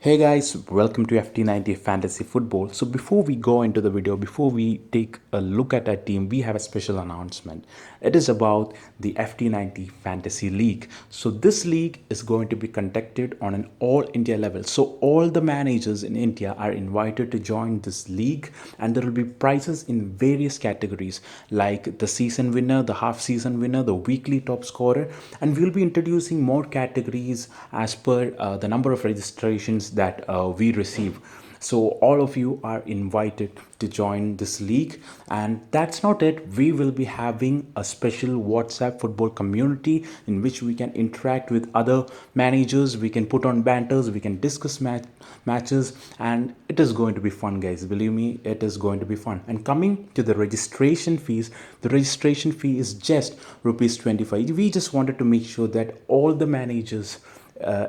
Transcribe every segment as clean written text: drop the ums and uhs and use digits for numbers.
Hey guys, welcome to FT90 Fantasy Football. So before we go into the video, before we take a look at our team, we have a special announcement. It is about the FT90 Fantasy League. So this league is going to be conducted on an all India level. So all the managers in India are invited to join this league, and there will be prizes in various categories like the season winner, the half season winner, the weekly top scorer, and we'll be introducing more categories as per the number of registrations that we receive. So all of you are invited to join this league, and that's not it. We will be having a special WhatsApp football community in which we can interact with other managers, we can put on banters, we can discuss matches, and it is going to be fun, guys. Believe me, it is going to be fun. And coming to the registration fees, the registration fee is just rupees 25. We just wanted to make sure that all the managers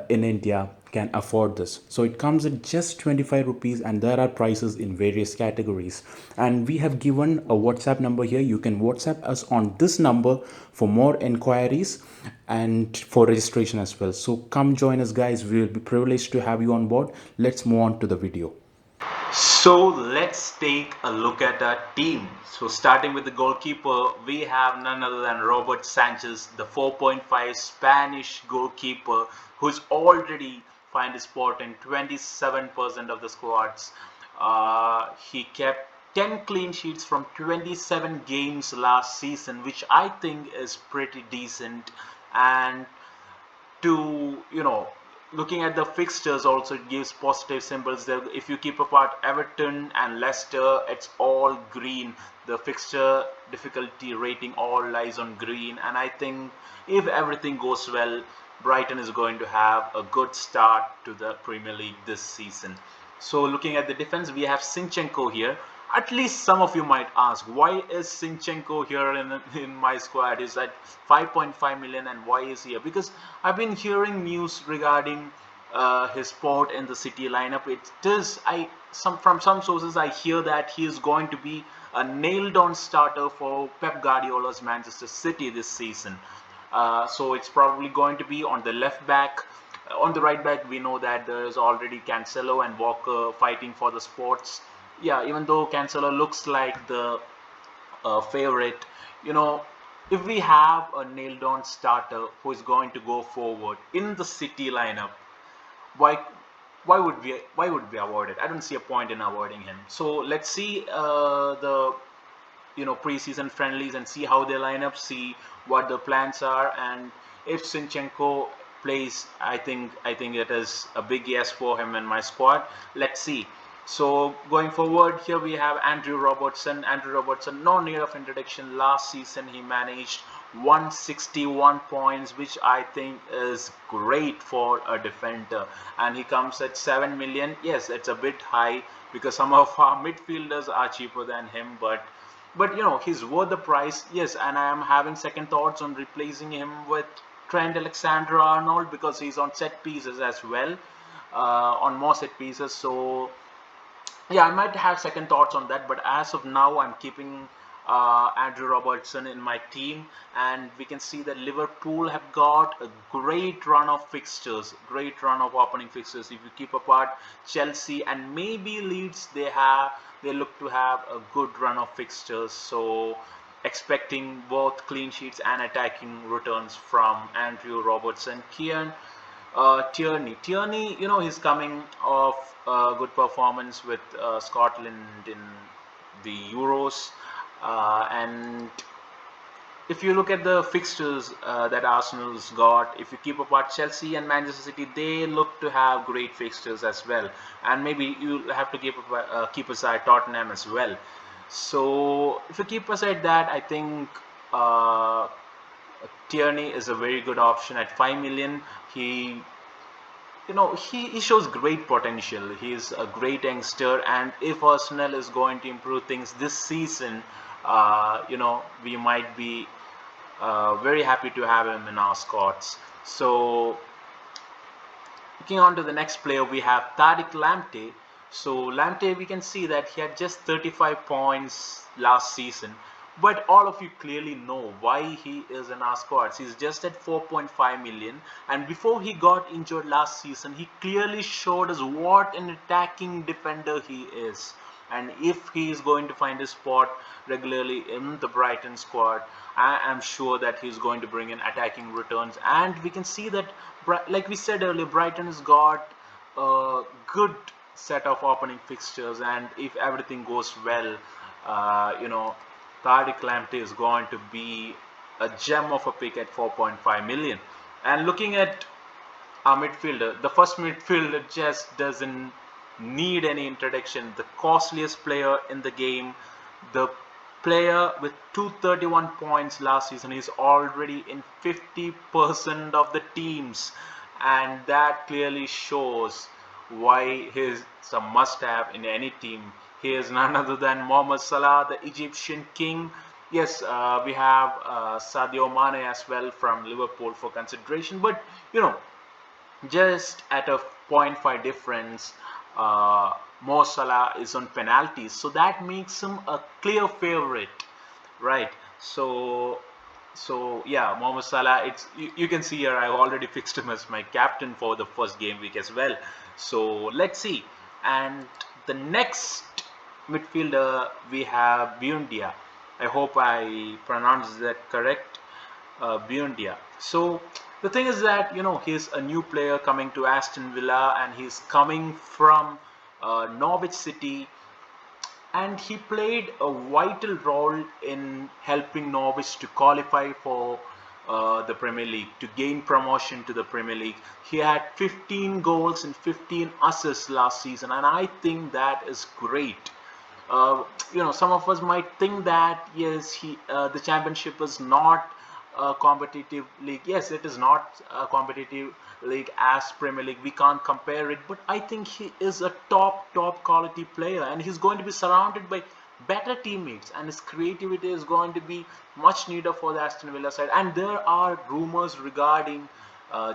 in India can afford this. So it comes at just 25 rupees, and there are prices in various categories. And we have given a WhatsApp number here. You can WhatsApp us on this number for more inquiries and for registration as well. So come join us, guys. We will be privileged to have you on board. Let's move on to the video. So let's take a look at our team. So starting with the goalkeeper, we have none other than Robert Sanchez, the 4.5 Spanish goalkeeper who's already find his spot in 27% of the squads. He kept 10 clean sheets from 27 games last season, which I think is pretty decent. And to looking at the fixtures also, it gives positive symbols there. If you keep apart Everton and Leicester, it's all green. The fixture difficulty rating all lies on green, and I think if everything goes well, Brighton is going to have a good start to the Premier League this season. So looking at the defense, we have Sinchenko here. At least some of you might ask, why is Sinchenko here in my squad? Is at 5.5 million, and why is he here? Because I've been hearing news regarding his spot in the City lineup. It is from some sources I hear that he is going to be a nailed-on starter for Pep Guardiola's Manchester City this season. So it's probably going to be on the left back. On the right back, we know that there is already Cancelo and Walker fighting for the spots. Yeah, even though Cancelo looks like the favorite, you know, if we have a nailed-on starter who is going to go forward in the City lineup, why why would we avoid it? I don't see a point in avoiding him. So let's see the preseason friendlies and see how they line up, see what the plans are, and if Sinchenko plays, I think it is a big yes for him in my squad. Let's see. So going forward, here we have Andrew Robertson. Andrew Robertson, no need of introduction. Last season he managed 161 points, which I think is great for a defender, and he comes at 7 million. Yes, it's a bit high because some of our midfielders are cheaper than him, but he's worth the price. Yes, and I am having second thoughts on replacing him with Trent Alexander-Arnold because he's on set pieces as well, on more set pieces. So yeah, I might have second thoughts on that, but as of now, I'm keeping Andrew Robertson in my team, and we can see that Liverpool have got a great run of fixtures, great run of opening fixtures. If you keep apart Chelsea and maybe Leeds, they look to have a good run of fixtures. So expecting both clean sheets and attacking returns from Andrew Robertson. Tierney, he's coming off a good performance with Scotland in the Euros, and if you look at the fixtures that Arsenal's got, if you keep apart Chelsea and Manchester City, they look to have great fixtures as well, and maybe you have to keep aside Tottenham as well. So if you keep aside that, I think Tierney is a very good option at 5 million. He shows great potential. He's a great youngster, and if Arsenal is going to improve things this season, we might be very happy to have him in our squads. So looking on to the next player, we have Tariq Lamptey. So Lamptey, we can see that he had just 35 points last season, But all of you clearly know why he is in our squads. He's just at 4.5 million, and before he got injured last season, he clearly showed us what an attacking defender he is. And if he is going to find his spot regularly in the Brighton squad, I am sure that he's going to bring in attacking returns. And we can see that, like we said earlier, Brighton has got a good set of opening fixtures, and if everything goes well, Tariq Lamptey is going to be a gem of a pick at 4.5 million. And looking at our midfielder, the first midfielder just doesn't need any introduction. The costliest player in the game, the player with 231 points last season, is already in 50% of the teams, and that clearly shows why he's a must-have in any team. He is none other than Mohamed Salah, the Egyptian king. Yes, we have Sadio Mane as well from Liverpool for consideration, but just at a point 0.5 difference, Mo Salah is on penalties, so that makes him a clear favorite, right? So yeah, Mohamed Salah. You can see here I've already fixed him as my captain for the first game week as well. So let's see. And the next midfielder we have Bundia. I hope I pronounced that correct. Bundia. So the thing is that he's a new player coming to Aston Villa, and he's coming from Norwich City, and he played a vital role in helping Norwich to qualify for the Premier League, to gain promotion to the Premier League. He had 15 goals and 15 assists last season, and I think that is great. Some of us might think that yes, the championship is not a competitive league. Yes, it is not a competitive league as Premier League. We can't compare it, but I think he is a top quality player, and he's going to be surrounded by better teammates, and his creativity is going to be much needed for the Aston Villa side. And there are rumors regarding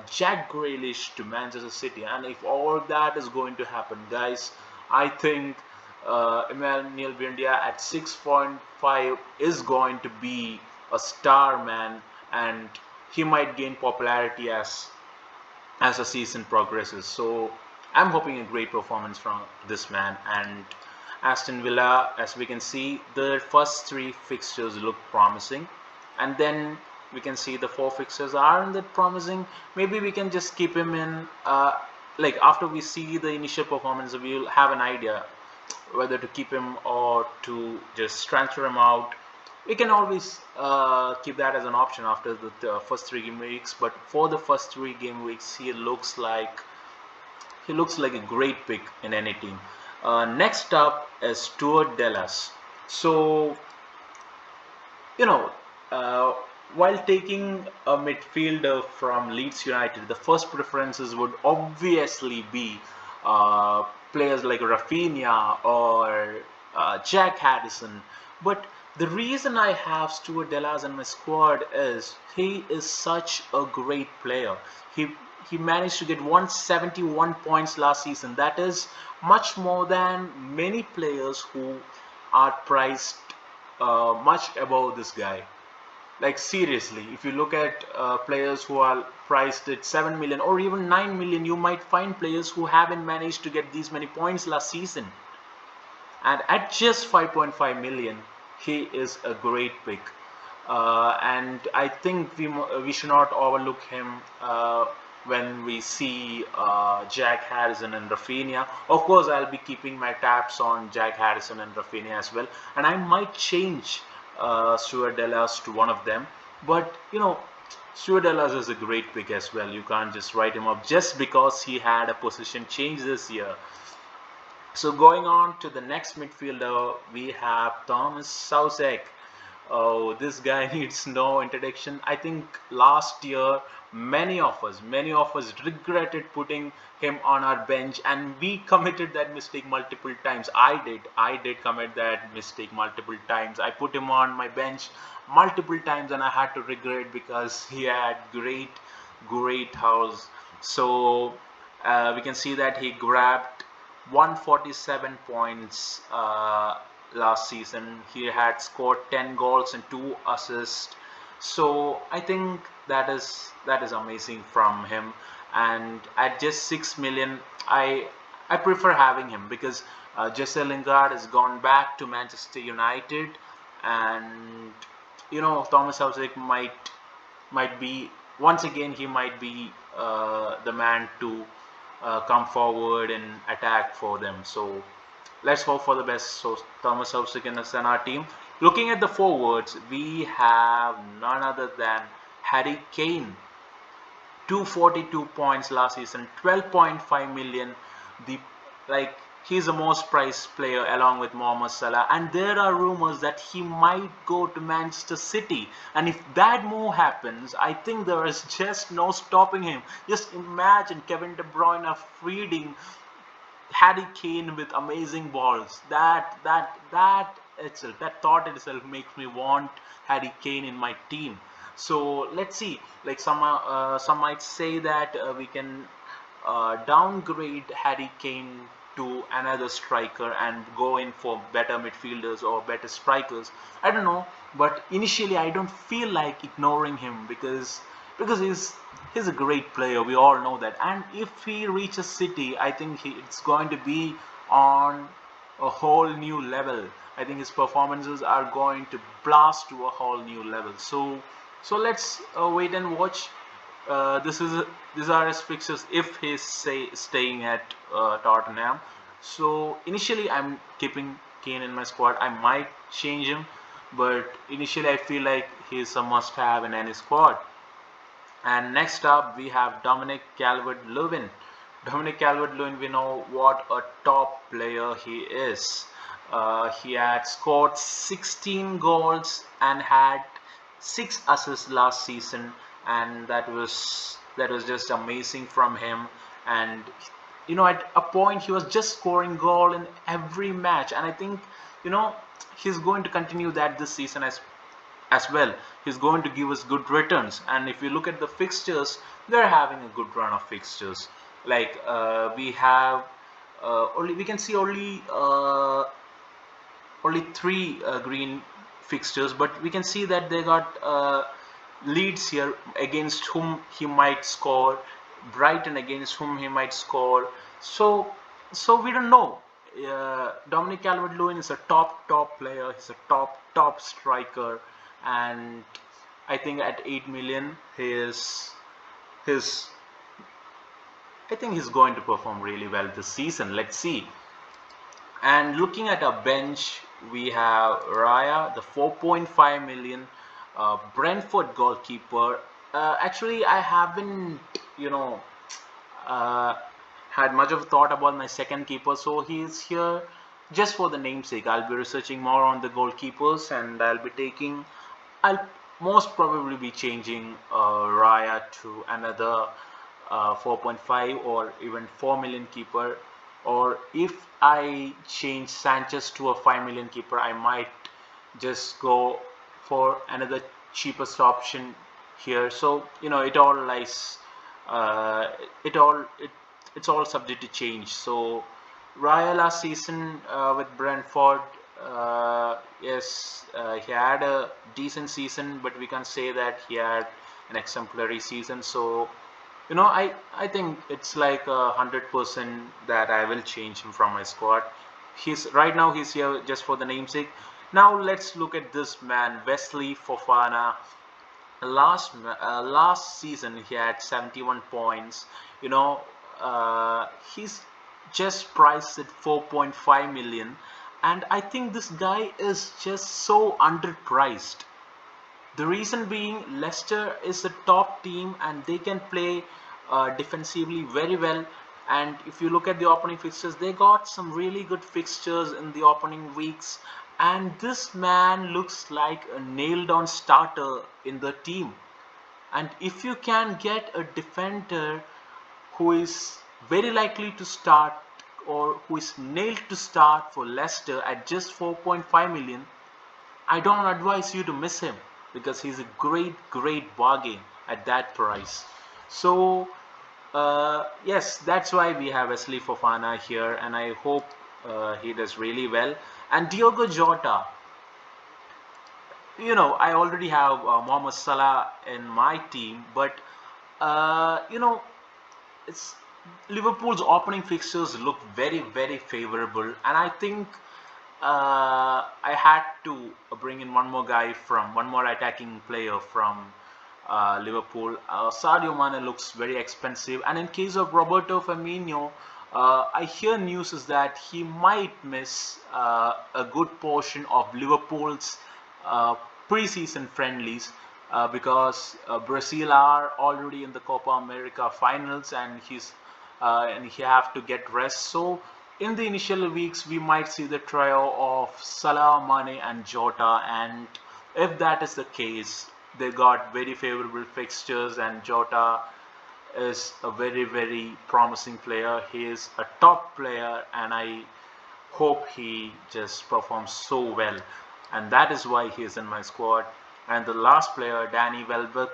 Jack Grealish to Manchester City, and if all that is going to happen, guys, I think Emmanuel Buendia at 6.5 is going to be a star man, and he might gain popularity as the season progresses. So I'm hoping a great performance from this man. And Aston Villa, as we can see, the first three fixtures look promising, and then we can see the four fixtures aren't that promising. Maybe we can just keep him in. Like after we see the initial performance, we'll have an idea whether to keep him or to just transfer him out. We can always keep that as an option after the first three game weeks. But for the first three game weeks, he looks like a great pick in any team. Next up is Stuart Dallas. So you know, uh, while taking a midfielder from Leeds United, the first preferences would obviously be players like Rafinha or Jack Harrison. But the reason I have Stuart Dallas in my squad is he is such a great player. He he managed to get 171 points last season. That is much more than many players who are priced much above this guy. Like seriously, if you look at players who are priced at 7 million or even 9 million, you might find players who haven't managed to get these many points last season. And at just 5.5 million, he is a great pick. And I think we should not overlook him when we see Jack Harrison and Rafinha. Of course, I'll be keeping my tabs on Jack Harrison and Rafinha as well, and I might change Stuart Dallas to one of them. But Stuart Dallas is a great pick as well. You can't just write him up just because he had a position change this year. So going on to the next midfielder, we have Thomas Soucek. Oh, this guy needs no introduction. I think last year many of us regretted putting him on our bench, and we committed that mistake multiple times. I did commit that mistake multiple times. I put him on my bench multiple times, and I had to regret because he had great house. So we can see that he grabbed 147 points last season. He had scored 10 goals and 2 assists. So I think that is amazing from him. And at just 6 million, I prefer having him because Jesse Lingard has gone back to Manchester United, and Thomas Soucek might be once again, he might be the man to come forward and attack for them. So let's hope for the best. So Thomas Soucek is in our team. Looking at the forwards, we have none other than Harry Kane, 242 points last season, 12.5 million. The like He's the most prized player along with Mohamed Salah, and there are rumors that he might go to Manchester City. And if that move happens, I think there is just no stopping him. Just imagine Kevin De Bruyne feeding Harry Kane with amazing balls. That thought itself makes me want Harry Kane in my team. So let's see. Like some might say that we can downgrade Harry Kane to another striker and go in for better midfielders or better strikers. I don't know, but initially I don't feel like ignoring him because he's a great player. We all know that. And if he reaches City, I think it's going to be on a whole new level. I think his performances are going to blast to a whole new level. So let's wait and watch. These are his fixtures if he's staying at Tottenham. So initially I'm keeping Kane in my squad. I might change him, but initially I feel like he's a must-have in any squad. And next up, we have Dominic Calvert-Lewin. Dominic Calvert-Lewin, we know what a top player he is. He had scored 16 goals and had 6 assists last season, and that was just amazing from him. And at a point he was just scoring goal in every match, and I think you know he's going to continue that this season as well. He's going to give us good returns. And if you look at the fixtures, they're having a good run of fixtures. Like we have only we can see only three green fixtures, but we can see that they got Leeds here against whom he might score, Brighton against whom he might score. So we don't know. Dominic Calvert-Lewin is a top player. He's a top striker, and I think at 8 million, his I think he's going to perform really well this season. Let's see. And looking at our bench, we have Raya, the 4.5 million Brentford goalkeeper. Actually, I haven't, you know, uh, had much of a thought about my second keeper, so he's here just for the namesake. I'll be researching more on the goalkeepers, and I'll most probably be changing Raya to another 4.5 or even 4 million keeper. Or if I change Sanchez to a 5 million keeper, I might just go for another cheapest option here. So it all lies, uh, it all it's all subject to change. So Raya last season with Brentford, yes, he had a decent season, but we can say that he had an exemplary season. So I think it's like 100% that I will change him from my squad. He's here just for the namesake. Now let's look at this man, Wesley Fofana. Last season he had 71 points. you know he's just priced at 4.5 million, and I think this guy is just so underpriced. The reason being, Leicester is a top team and they can play defensively very well. And if you look at the opening fixtures, they got some really good fixtures in the opening weeks. And this man looks like a nailed on starter in the team. And if you can get a defender who is very likely to start or who is nailed to start for Leicester at just 4.5 million, I don't advise you to miss him because he's a great bargain at that price. So yes, that's why we have Wesley Fofana here, and I hope He does really well. And Diogo Jota, I already have Mohamed Salah in my team, but it's Liverpool's opening fixtures look very, very favorable, and I think I had to bring in one more attacking player from Liverpool. Sadio Mane looks very expensive, and in case of Roberto Firmino, I hear news is that he might miss a good portion of Liverpool's uh, preseason friendlies because Brazil are already in the Copa America finals, and he have to get rest. So in the initial weeks, we might see the trio of Salah, Mane, and Jota. And if that is the case, they got very favorable fixtures, and Jota is a very, very promising player. He is a top player, and I hope he just performs so well, and that is why he is in my squad. And the last player, Danny Welbeck.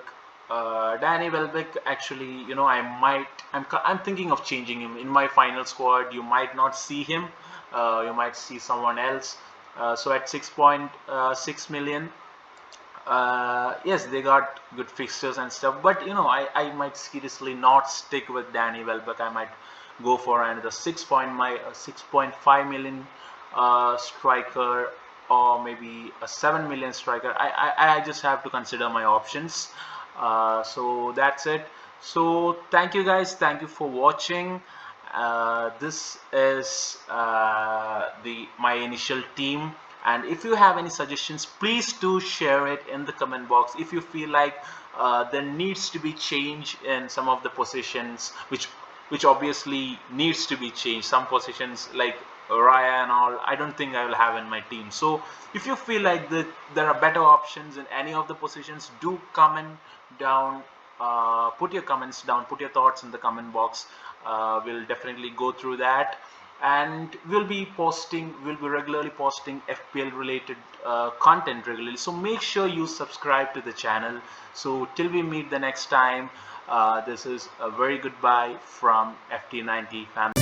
Danny Welbeck, actually, I'm thinking of changing him in my final squad. You might not see him. You might see someone else. So at 6.6 million, yes, they got good fixtures and stuff, but I might seriously not stick with Danny Welbeck. I might go for another 6.5 million striker, or maybe a 7 million striker. I just have to consider my options. So that's it. So thank you guys, thank you for watching. This is the my initial team, and if you have any suggestions, please do share it in the comment box. If you feel like there needs to be change in some of the positions, which obviously needs to be changed, some positions like Raya and all, I don't think I will have in my team. So if you feel like there are better options in any of the positions, do comment down. Put your comments down, put your thoughts in the comment box. We'll definitely go through that, and we'll be regularly posting FPL related content regularly. So make sure you subscribe to the channel. So till we meet the next time, this is a very goodbye from FT90 family.